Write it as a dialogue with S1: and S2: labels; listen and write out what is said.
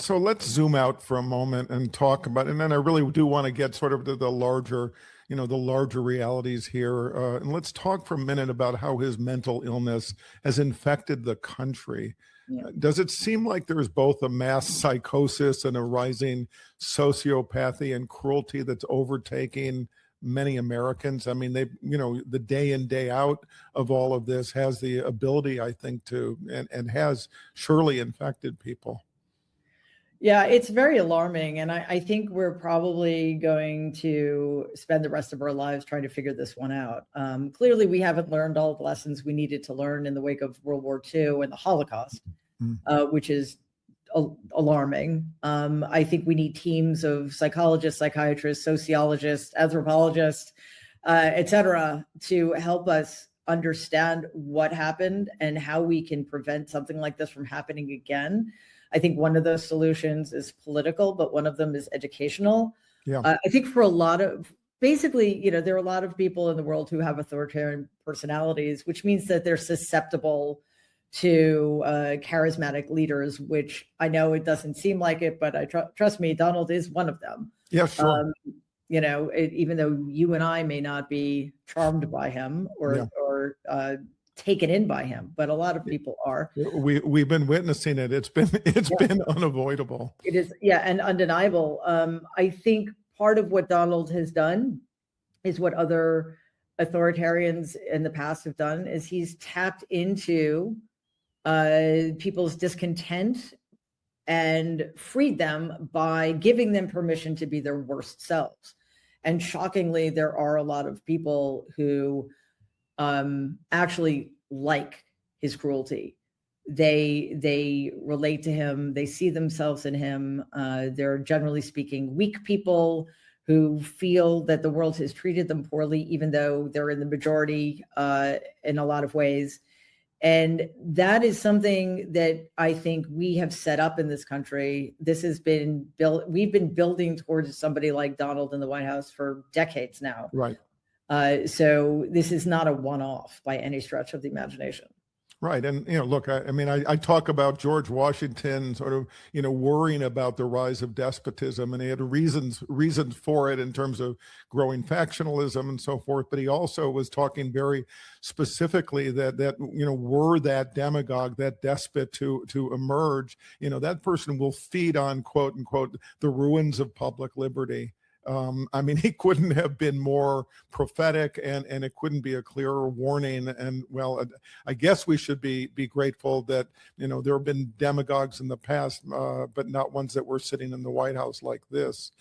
S1: So let's zoom out for a moment and talk about, and then I really do want to get sort of to the larger, the larger realities here. And let's talk for a minute about how his mental illness has infected the country.
S2: Yeah.
S1: Does it seem like there's both a mass psychosis and a rising sociopathy and cruelty that's overtaking many Americans? I mean, the day in, day out of all of this has the ability, I think, to, and has surely infected people.
S2: Yeah, it's very alarming. And I think we're probably going to spend the rest of our lives trying to figure this one out. Clearly, we haven't learned all the lessons we needed to learn in the wake of World War II and the Holocaust, which is alarming. I think we need teams of psychologists, psychiatrists, sociologists, anthropologists, et cetera, to help us understand what happened and how we can prevent something like this from happening again. I think one of those solutions is political, but one of them is educational.
S1: Yeah.
S2: I think for a lot of, basically, there are a lot of people in the world who have authoritarian personalities, which means that they're susceptible to charismatic leaders, which I know it doesn't seem like it, but trust me, Donald is one of them.
S1: Yeah, sure.
S2: Even though you and I may not be charmed by him or taken in by him, but a lot of people are.
S1: We've been witnessing it. It's been unavoidable.
S2: It is, and undeniable. I think part of what Donald has done is what other authoritarians in the past have done, is he's tapped into people's discontent and freed them by giving them permission to be their worst selves. And shockingly, there are a lot of people who actually like his cruelty. They relate to him. They see themselves in him. They're generally speaking weak people who feel that the world has treated them poorly, even though they're in the majority in a lot of ways. And that is something that I think we have set up in this country. This has been built. We've been building towards somebody like Donald in the White House for decades now.
S1: Right.
S2: So this is not a one-off by any stretch of the imagination.
S1: Right. And, look, I talk about George Washington sort of, worrying about the rise of despotism, and he had reasons for it in terms of growing factionalism and so forth. But he also was talking very specifically that were that demagogue, that despot to emerge, that person will feed on, quote unquote, the ruins of public liberty. He couldn't have been more prophetic, and it couldn't be a clearer warning. And well, I guess we should be grateful that, there have been demagogues in the past, but not ones that were sitting in the White House like this.